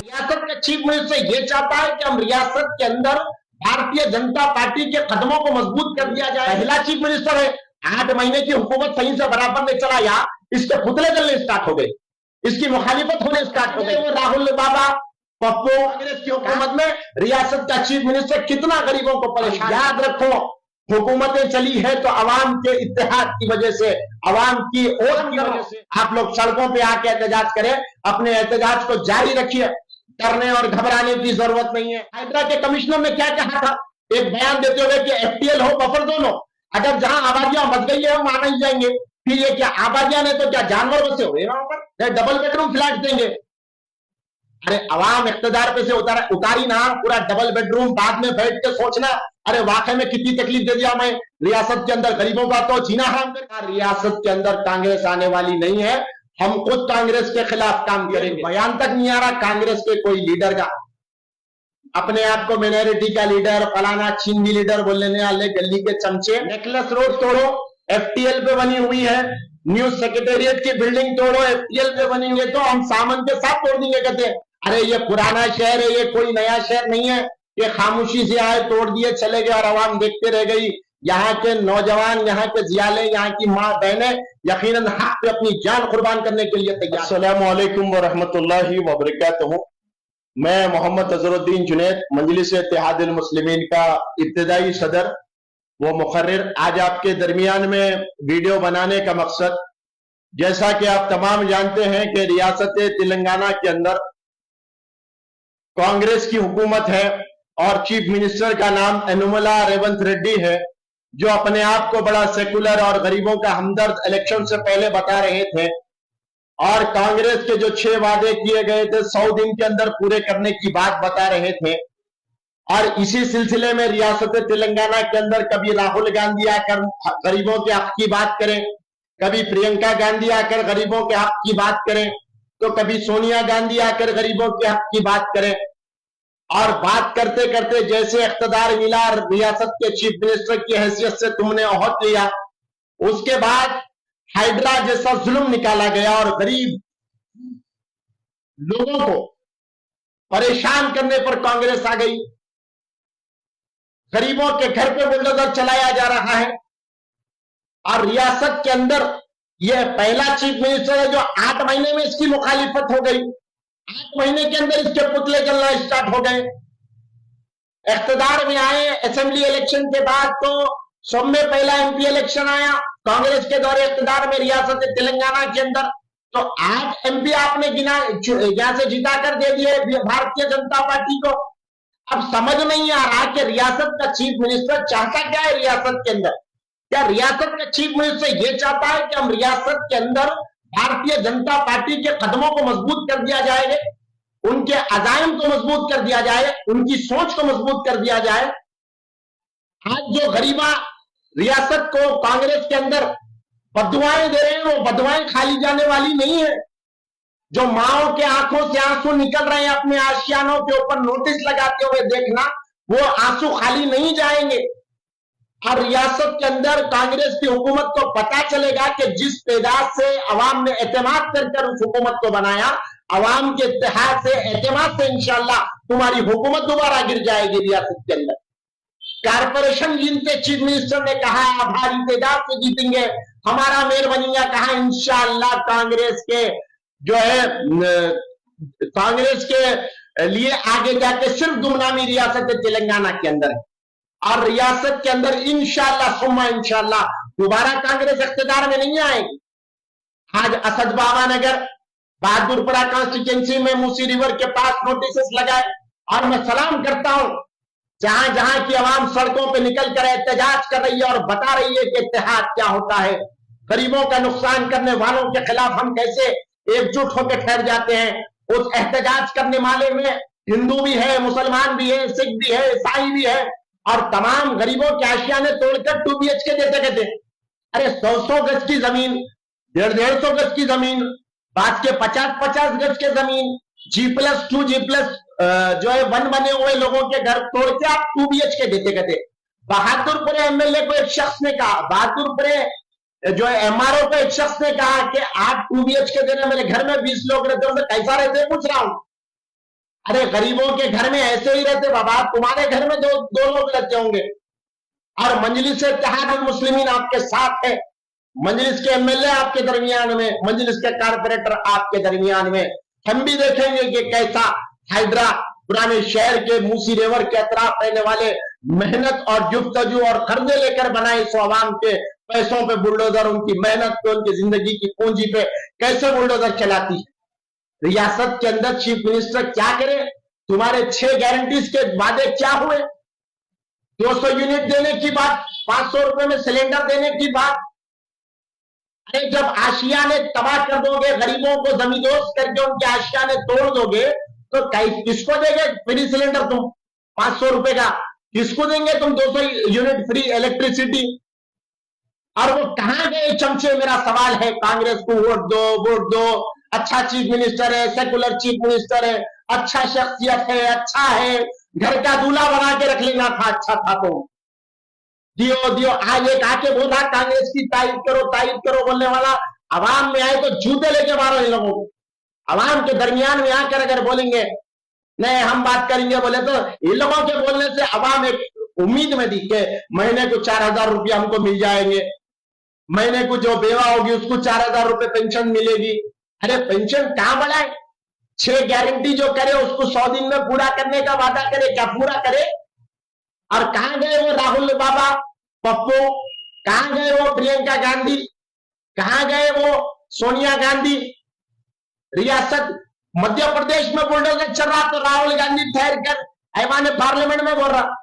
रियासत के chief minister ये चाहता है कि हम रियासत के अंदर भारतीय जनता पार्टी के कदमों को मजबूत कर दिया जाए। पहला चीफ मिनिस्टर है, 8 महीने की हुकूमत सही से बराबर नहीं चलाया, इसके पुतले जलने स्टार्ट हो गए, इसकी मुखालिफत होने स्टार्ट हो गई। राहुल बाबा पप्पू कांग्रेस की हुकूमत में रियासत का चीफ मिनिस्टर कितना गरीबों को परेशान। याद रखो, हुकूमतें चली है तो अवाम के इत्तेहाद की वजह से, अवाम की ओर की वजह से। आप लोग सड़कों पे आके एहतजाज करें, अपने एहतजाज को जारी रखिए, करने और घबराने की जरूरत नहीं है। हाइड्रा के कमिश्नर ने क्या कहा था, एक बयान देते हुए कि एफटीएल हो बफर जोन हो, अगर जहां आबादियां बच गई है वहां नहीं जाएंगे। फिर ये क्या आबादियां ने तो क्या जानवर बसे हुए वहां पर, डबल बेडरूम फ्लैट देंगे। अरे अवाम इख्तियार पे से उतारी ना, पूरा डबल बेडरूम बाद में बैठ के सोचना, अरे वाकई में कितनी तकलीफ दे दिया मैं रियासत के अंदर, गरीबों का तो जीना हराम कर। रियासत के अंदर कांग्रेस आने वाली नहीं है, हम खुद कांग्रेस के खिलाफ काम करेंगे। बयान तक नहीं आ रहा कांग्रेस के कोई लीडर का, अपने आप को मिनोरिटी का लीडर, फलाना चीनी लीडर बोलने वाले गली के चमचे। नेकलेस रोड तोड़ो, एफटीएल पे बनी हुई है, न्यूज सेक्रेटेरिएट की बिल्डिंग तोड़ो, एफटीएल पे बनेंगे तो हम सामान के साथ तोड़ देंगे। कहते हैं अरे ये पुराना शहर है, ये कोई नया शहर नहीं है, ये खामोशी से आए, तोड़ दिए चले गए और आवाम देखते रह गई। यहाँ के नौजवान, यहाँ के जियाले, यहाँ की माँ बहनें यकीनन हक पे अपनी जान कुर्बान करने के लिए तैयार। अस्सलामु अलैकुम व रहमतुल्लाहि व बरकातहू। मैं मोहम्मद अजहरुद्दीन जुनैद, मजलिस इत्तेहादुल मुस्लिमीन का इब्तिदाई सदर व मुखर्रिर, आज आपके दरमियान में वीडियो बनाने का मकसद, जैसा कि आप तमाम जानते हैं कि रियासत तेलंगाना के अंदर कांग्रेस की हुकूमत है और चीफ मिनिस्टर का नाम यनुमला रेवंत रेड्डी है, जो अपने आप को बड़ा सेकुलर और गरीबों का हमदर्द इलेक्शन से पहले बता रहे थे और कांग्रेस के जो 6 वादे किए गए थे 100 दिन के अंदर पूरे करने की बात बता रहे थे। और इसी सिलसिले में रियासत तेलंगाना के अंदर कभी राहुल गांधी आकर गरीबों के हक की बात करें, कभी प्रियंका गांधी आकर गरीबों के हक की बात करें, तो कभी सोनिया गांधी आकर गरीबों के हक की बात करें। और बात करते करते जैसे इख्तियार मिला, रियासत के चीफ मिनिस्टर की हैसियत से तुमने ओहद लिया, उसके बाद हाइड्रा जैसा जुल्म निकाला गया और गरीब लोगों को परेशान करने पर कांग्रेस आ गई। गरीबों के घर पे बुलडोजर चलाया जा रहा है और रियासत के अंदर यह पहला चीफ मिनिस्टर है जो 8 महीने में इसकी मुखालिफत हो गई। 8 महीने के अंदर इसके पुतले जलना स्टार्ट हो गए। इख्तियार में आए, असेंबली इलेक्शन के बाद तो सब में पहला एमपी इलेक्शन आया कांग्रेस के दौरे इख्तियार में रियासत तेलंगाना के अंदर, तो 8 एमपी आपने यहां से जिता कर दे दिए भारतीय जनता पार्टी को। अब समझ नहीं आ रहा कि रियासत का चीफ मिनिस्टर चाहता क्या है रियासत के अंदर। क्या रियासत का चीफ मिनिस्टर ये चाहता है कि हम रियासत के अंदर भारतीय जनता पार्टी के कदमों को मजबूत कर दिया जाए, उनके अजायम को मजबूत कर दिया जाए, उनकी सोच को मजबूत कर दिया जाए। आज जो गरीबा रियासत को कांग्रेस के अंदर बददुआएं दे रहे हैं, वो बददुआएं खाली जाने वाली नहीं है। जो माओ के आंखों से आंसू निकल रहे हैं अपने आशियानों के ऊपर नोटिस लगाते हुए देखना, वो आंसू खाली नहीं जाएंगे। और रियासत के अंदर कांग्रेस की हुकूमत को पता चलेगा कि जिस तेजाब से अवाम ने एतमाद कर उस हुकूमत को बनाया, अवाम के इत्तेहाद से, एतमाद से इंशाअल्लाह तुम्हारी हुकूमत दोबारा गिर जाएगी रियासत के अंदर। कारपोरेशन जिनसे चीफ मिनिस्टर ने कहा भारी तेजाब से जीतेंगे, हमारा मेयर बनेगा, कहा इंशाअल्लाह कांग्रेस के जो है, कांग्रेस के लिए आगे जाके सिर्फ गुमनामी रियासत तेलंगाना के अंदर है और रियासत के अंदर इंशाअल्लाह सुम्मा इंशाअल्लाह दोबारा कांग्रेस इख्तियार में नहीं आएगी। आज असद बाबा नगर बहादुरपुरा कॉन्स्टिट्यूंसी में मूसी रिवर के पास नोटिस लगाए और मैं सलाम करता हूं जहां जहां की आवाम सड़कों पे निकल कर एहतजाज कर रही है और बता रही है कि इत्तेहाद क्या होता है, गरीबों का नुकसान करने वालों के खिलाफ हम कैसे एकजुट होकर ठहर जाते हैं। उस एहतजाज करने वाले में हिंदू भी है, मुसलमान भी है, सिख भी है, ईसाई भी है और तमाम गरीबों के आशियाने तोड़कर 2 BHK देते कहते। अरे 100-100 गज की जमीन, 150-150 गज की जमीन, बात के 50-50 गज के जमीन, G+2 G+ जो है 1 बने हुए लोगों के घर तोड़ के आप 2 BHK देते कहते। बहादुरपुरे एमएलए को एक शख्स ने कहा, बहादुरपुरे जो है एमआरओ पे एक शख्स ने कहा कि आप 2 BHK देना, मेरे घर में 20 लोग रहते हैं, कैसा रहते हैं पूछ रहा हूं। अरे गरीबों के घर में ऐसे ही रहते बाबा, तुम्हारे घर में दो लोग रहते होंगे। और मजलिस इत्तेहादुल मुस्लिमीन आपके साथ है, मजलिस के एमएलए आपके दरमियान में, मजलिस के कारपोरेटर आपके दरमियान में। हम भी देखेंगे कि कैसा हाइड्रा पुराने शहर के मूसी रिवर के अतराफ रहने वाले मेहनत और जुफ्तजू और कर्जे लेकर बनाए इस अवाम के पैसों पे बुलडोजर, उनकी मेहनत पे, उनकी जिंदगी की पूंजी पे कैसे बुलडोजर चलाती है। रियासत के अंदर चीफ मिनिस्टर क्या करे? तुम्हारे 6 गारंटीज के वादे क्या हुए? 200 यूनिट देने की बात, 500 रुपए में सिलेंडर देने की बात। अरे जब आशिया ने तबाह कर दोगे, गरीबों को जमींदोज करके उनके आशिया ने तोड़ दोगे, तो किसको देंगे फ्री सिलेंडर तुम 500 रुपए का? किसको देंगे तुम 200 यूनिट फ्री इलेक्ट्रिसिटी? और वो कहां गए चमचे? मेरा सवाल है। कांग्रेस को वोट दो, अच्छा चीफ मिनिस्टर है, सेकुलर चीफ मिनिस्टर है, अच्छा शख्सियत है, अच्छा है, घर का दूल्हा बना के रख लेना था, अच्छा था तो दियो। आज एक आके बोल रहा कांग्रेस की तारीफ करो बोलने वाला, अवाम में आए तो जूते लेके मारो इन लोगों को। अवाम के दरमियान में आकर अगर बोलेंगे नहीं हम बात करेंगे बोले, तो इन लोगों के बोलने से अवाम एक उम्मीद में दी कि महीने को 4000 रुपया हमको मिल जाएंगे, महीने को जो बेवा होगी उसको 4000 रुपए पेंशन मिलेगी। अरे पेंशन कहां बढ़ाए? 6 गारंटी जो करे उसको 100 दिन में पूरा करने का वादा करे, क्या पूरा करे? और कहां गए वो राहुल बाबा, पप्पू? कहां गए वो प्रियंका गांधी? कहां गए वो सोनिया गांधी? रियासत मध्य प्रदेश में बुलडोजर चल रहा तो राहुल गांधी ठहर कर ऐवान पार्लियामेंट में बोल रहा,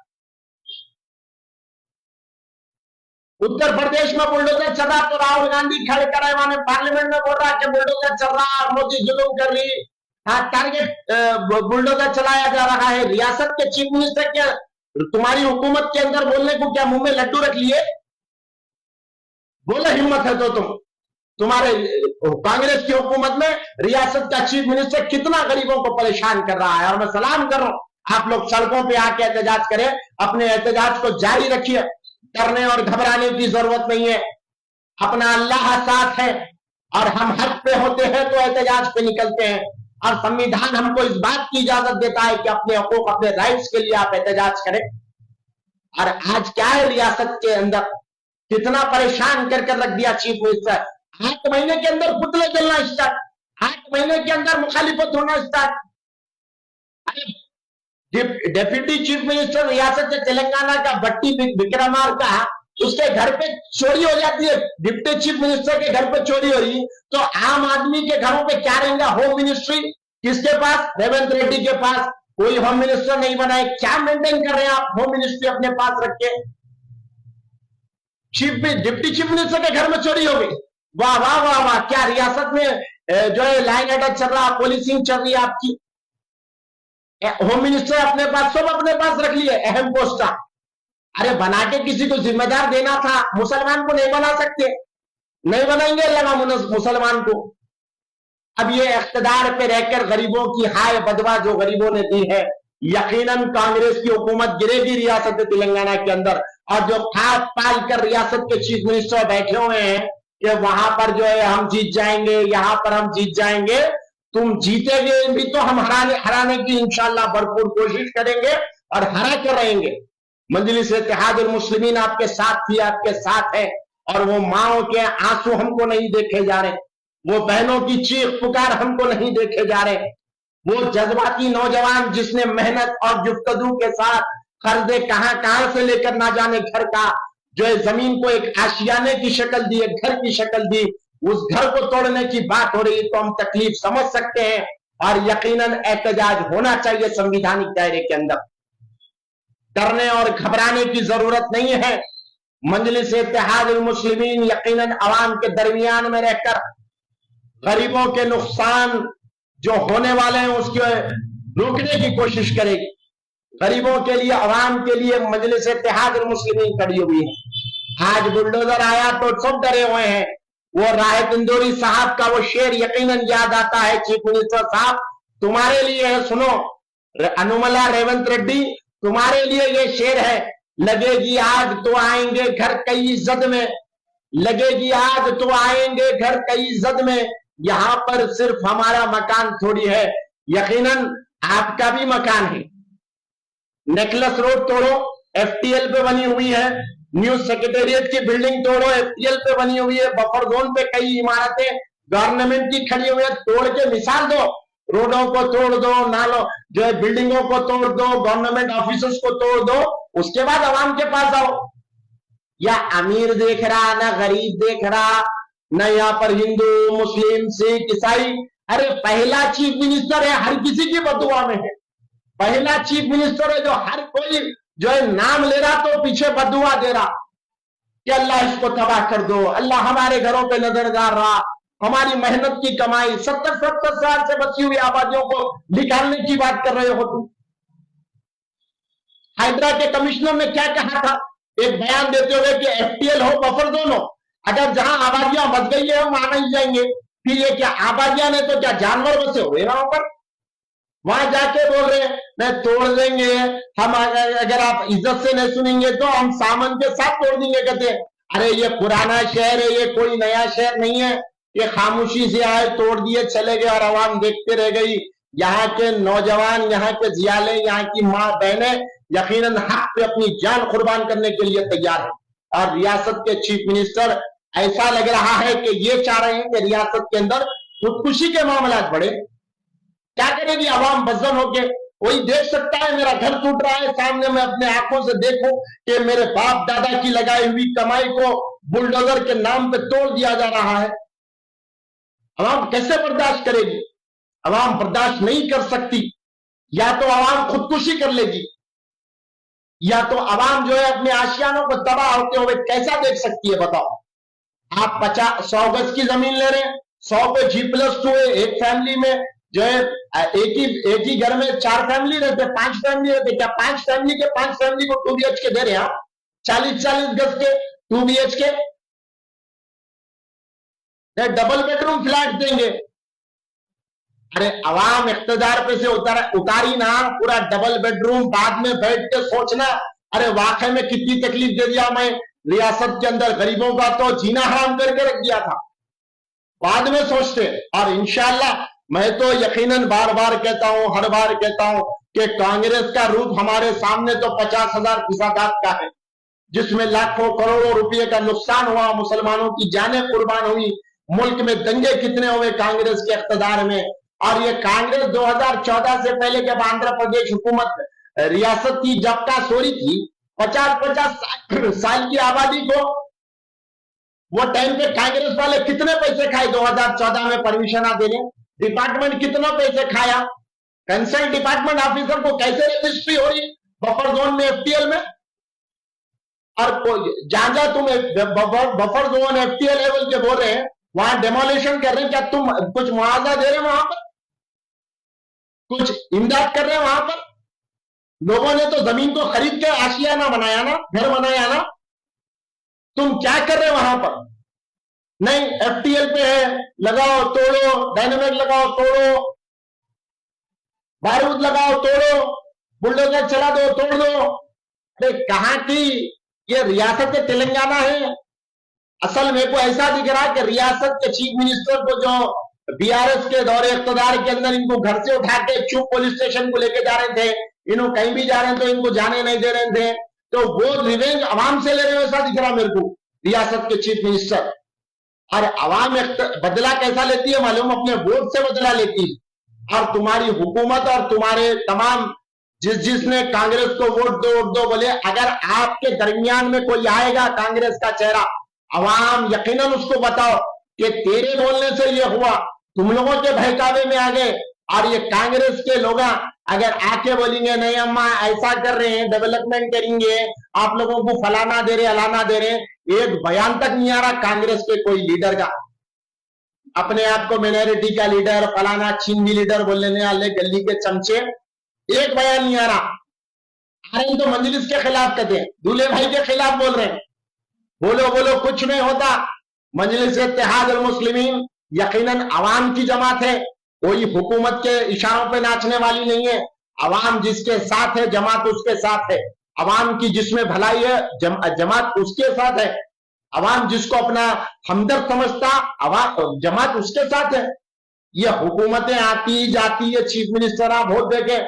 उत्तर प्रदेश में बुलडोजर चल रहा तो राहुल गांधी खड़े कर ऐवान पार्लियामेंट में बोल रहा कि बुलडोजर चल रहा और मोदी जुल्म कर रही, टारगेट बुलडोजर चलाया जा रहा है। रियासत के चीफ मिनिस्टर क्या तुम्हारी हुकूमत के अंदर बोलने को क्या मुंह में लड्डू रख लिए? बोलो हिम्मत है तो तुम्हारे कांग्रेस की हुकूमत में रियासत का चीफ मिनिस्टर कितना गरीबों को परेशान कर रहा है। और मैं सलाम कर रहा हूं, आप लोग सड़कों पे आके एहतजाज करें, अपने एहतजाज को जारी रखिए, डरने और घबराने की जरूरत नहीं है। अपना अल्लाह साथ है और हम हक पे होते हैं तो एहतजाज पे निकलते हैं। और संविधान हमको इस बात की इजाजत देता है कि अपने हकूक, अपने राइट्स के लिए आप एहतजाज करें। और आज क्या है रियासत के अंदर कितना परेशान कर रख दिया चीफ मिनिस्टर। 8 महीने के अंदर पुतले जलना स्टार्ट, 8 महीने के अंदर मुखालिफत होना स्टार्ट। डेप्यूटी चीफ मिनिस्टर रियासत तेलंगाना का बट्टी विक्रमार्का, उसके घर पे चोरी हो जाती है, डिप्टी चीफ मिनिस्टर के घर पे चोरी हो रही, तो आम आदमी के घरों पे क्या रहेगा? होम मिनिस्ट्री किसके पास? रेवंत रेड्डी के पास। कोई होम मिनिस्टर नहीं बनाए, क्या मेंटेन कर रहे हैं आप होम मिनिस्ट्री अपने पास रख के? डिप्टी चीफ मिनिस्टर के घर में चोरी हो गई, वाह वाह वाह वाह। क्या रियासत में जो है लाइन अटैक चल रहा, पुलिसिंग चल रही है आपकी? होम मिनिस्टर अपने पास, सब अपने पास रख लिए अहम पोस्ट। अरे बना के किसी को जिम्मेदार देना था, मुसलमान को नहीं बना सकते, नहीं बनाएंगे लगा मुसलमान को। अब ये इख्तिदार पे रहकर गरीबों की हाय बदवा जो गरीबों ने दी है, यकीनन कांग्रेस की हुकूमत गिरेगी रियासत तेलंगाना के अंदर। और जो खाद पाल कर रियासत के चीफ मिनिस्टर बैठे हुए हैं कि वहां पर जो है हम जीत जाएंगे, यहां पर हम जीत जाएंगे, तुम जीतेंगे भी तो हम हराने की इंशाल्लाह भरपूर कोशिश करेंगे और हरा कर रहेंगे। मजलिस इत्तेहादुल मुस्लिमीन आपके साथ थी, आपके साथ है। और वो माओ के आंसू हमको नहीं देखे जा रहे, वो बहनों की चीख पुकार हमको नहीं देखे जा रहे, वो जज्बाती नौजवान जिसने मेहनत और जुफ्तजू के साथ कर्जे कहां से लेकर ना जाने घर का जो है जमीन को एक आशियाने की शक्ल दी, एक घर की शक्ल दी, उस घर को तोड़ने की बात हो रही है तो हम तकलीफ समझ सकते हैं। और यकीनन एहतजाज होना चाहिए संवैधानिक दायरे के अंदर, डरने और घबराने की जरूरत नहीं है। मजलिस इत्तेहादुल मुस्लिमीन यकीनन अवाम के दरमियान में रहकर गरीबों के नुकसान जो होने वाले हैं उसके रोकने की कोशिश करेगी। गरीबों के लिए, अवाम के लिए मजलिस इत्तेहादुल मुस्लिमीन खड़ी हुई है। आज बुलडोजर आया तो सब डरे हुए हैं। वो राहित इंदौरी साहब का वो शेर यकीनन याद आता है, चीफ मिनिस्टर साहब तुम्हारे लिए है, सुनो अनुमला रेवंत रेड्डी तुम्हारे लिए ये शेर है, लगेगी आग तो आएंगे घर कई इज्जत में, लगेगी आग तो आएंगे घर कई इज्जत में, यहां पर सिर्फ हमारा मकान थोड़ी है, यकीनन आपका भी मकान है। नेकलेस रोड तोड़ो, एफटीएल पे बनी हुई है। न्यूज सेक्रेटेरिएट की बिल्डिंग तोड़ो, एफटीएल पे बनी हुई है। बफर जोन पे कई इमारतें गवर्नमेंट की खड़ी हुई है, तोड़ के मिसाल दो। रोडों को तोड़ दो, नालों जो है बिल्डिंगों को तोड़ दो, गवर्नमेंट ऑफिसर्स को तोड़ दो, उसके बाद आवाम के पास आओ। या अमीर देख रहा, ना गरीब देख रहा, ना यहाँ पर हिंदू मुस्लिम सिख ईसाई। अरे पहला चीफ मिनिस्टर है, हर किसी की बदुआ में है। पहला चीफ मिनिस्टर है जो हर कोई जो है नाम ले रहा तो पीछे बदुआ दे रहा कि अल्लाह इसको तबाह कर दो, अल्लाह हमारे घरों पे नजर डाल रहा, हमारी मेहनत की कमाई 70-70 साल से बची हुई आबादियों को निकालने की बात कर रहे हो तुम। हाइड्रा के कमिश्नर ने क्या कहा था एक बयान देते हुए कि एफटीएल हो बफर जोन हो, अगर जहां आबादियां बच गई है हम वहां नहीं जाएंगे। फिर ये क्या आबादियां ने तो क्या जानवर बसे हुए वहां पर, वहां जाके बोल रहे हैं मैं तोड़ देंगे, हम अगर आप इज्जत से नहीं सुनेंगे तो हम सामान के साथ तोड़ देंगे। कहते हैं अरे ये पुराना शहर है, ये कोई नया शहर नहीं है, ये खामोशी से आए तोड़ दिए चले गए और आवाम देखते रह गई। यहाँ के नौजवान, यहाँ के जियाले, यहाँ की माँ बहनें यकीनन हक पे अपनी जान कुर्बान करने के लिए तैयार है। और रियासत के चीफ मिनिस्टर ऐसा लग रहा है कि ये चाह रहे हैं कि रियासत के अंदर खुदकुशी के मामला बढ़े। क्या करेगी आवाम बजन होके? कोई देख सकता है मेरा घर टूट रहा है, सामने मैं अपने आंखों से देखूं कि मेरे बाप दादा की लगाई हुई कमाई को बुलडोजर के नाम पे तोड़ दिया जा रहा है। आवाम कैसे बर्दाश्त करेगी? आवाम बर्दाश्त नहीं कर सकती। या तो आवाम खुदकुशी कर लेगी, या तो आवाम जो है अपने आशियानों को तबाह होते हुए कैसा देख सकती है बताओ। आप 100 गज की जमीन ले रहे हैं, 100 पे G+2 है, एक फैमिली में जो है एक ही घर में 4 फैमिली रहते, 5 फैमिली रहते, क्या 5 फैमिली को 2 BHK दे रहे हैं आप? 40-40 गज के 2 BHK डबल बेडरूम फ्लैट देंगे। अरे अवाम इख्तिदार पे से उतारी ना, पूरा डबल बेडरूम बाद में बैठ के सोचना अरे वाकई में कितनी तकलीफ दे दिया मैं रियासत के अंदर, गरीबों का तो जीना हराम करके रख दिया था। बाद में सोचते। और इंशाअल्लाह मैं तो यकीनन बार बार कहता हूं, हर बार कहता हूं कि कांग्रेस का रूप हमारे सामने तो 50,000 फसादात का है, जिसमें लाखों करोड़ों रुपए का नुकसान हुआ, मुसलमानों की जानें कुर्बान हुई, मुल्क में दंगे कितने हुए कांग्रेस के इख्तिदार में। और ये कांग्रेस 2014 से पहले जब आंध्र प्रदेश हुकूमत रियासत की जब्ता सोरी थी, 50-50 साल की आबादी को वो टाइम पे कांग्रेस वाले कितने पैसे खाए 2014 में परमिशन ना देने? डिपार्टमेंट कितना पैसे खाया? कंसर्न डिपार्टमेंट ऑफिसर को कैसे रजिस्ट्री हो रही बफर जोन में, एफटीएल में? और जहां जहां तुम बफर जोन एफटीएल लेवल के बोल रहे हैं वहां डेमोलिशन कर रहे हैं, क्या तुम कुछ मुआवजा दे रहे हैं वहां पर? कुछ इमदाद कर रहे हैं वहां पर? लोगों ने तो जमीन को खरीद के आशियाना बनाया ना, घर बनाया ना, तुम क्या कर रहे हो वहां पर? नहीं, एफटीएल पे है, लगाओ तोड़ो, डायनामिक लगाओ तोड़ो, बारूद लगाओ तोड़ो, बुलडोजर चला दो तोड़ दो। अरे कहां की ये रियासत तेलंगाना है? असल में को ऐसा दिख रहा है कि रियासत के चीफ मिनिस्टर को जो बीआरएस के दौरे इख्तिदार के अंदर इनको घर से उठा के चुप पुलिस स्टेशन को लेके जा रहे थे, इन्हों कहीं भी जा रहे हैं तो इनको जाने नहीं दे रहे थे, तो वो रिवेंज आवाम से ले रहे हो ऐसा दिख रहा मेरे को रियासत के चीफ मिनिस्टर। और आवाम बदला कैसा लेती है मालूम? अपने वोट से बदला लेती है। और तुम्हारी हुकूमत और तुम्हारे तमाम जिसने कांग्रेस को वोट दो बोले, अगर आपके दरमियान में कोई आएगा कांग्रेस का चेहरा, अवाम यकीनन उसको बताओ कि तेरे बोलने से ये हुआ, तुम लोगों के बहकावे में आ गए। और ये कांग्रेस के लोग अगर आके बोलेंगे नहीं अम्मा ऐसा कर रहे हैं, डेवलपमेंट करेंगे, आप लोगों को फलाना दे रहे अलाना दे रहे, एक बयान तक नहीं आ रहा कांग्रेस के कोई लीडर का। अपने आप को माइनॉरिटी का लीडर, फलाना छिंदी लीडर बोल लेने वाले गली के चमचे, एक बयान नहीं आ रहा। आ रहे तो मजलिस के खिलाफ कहते हैं, दूल्हे भाई के खिलाफ बोल रहे हैं, बोलो बोलो कुछ नहीं होता। मजलिस इत्तेहाद अल मुस्लिमीन यकीनन अवाम की जमात है, कोई हुकूमत के इशारों पे नाचने वाली नहीं है। अवाम जिसके साथ है, जमात उसके साथ है। अवाम की जिसमें भलाई है, जमात उसके साथ है। अवाम जिसको अपना हमदर्द समझता, जमात उसके साथ है। ये हुकूमतें आती जाती है, चीफ मिनिस्टर आप वोट देके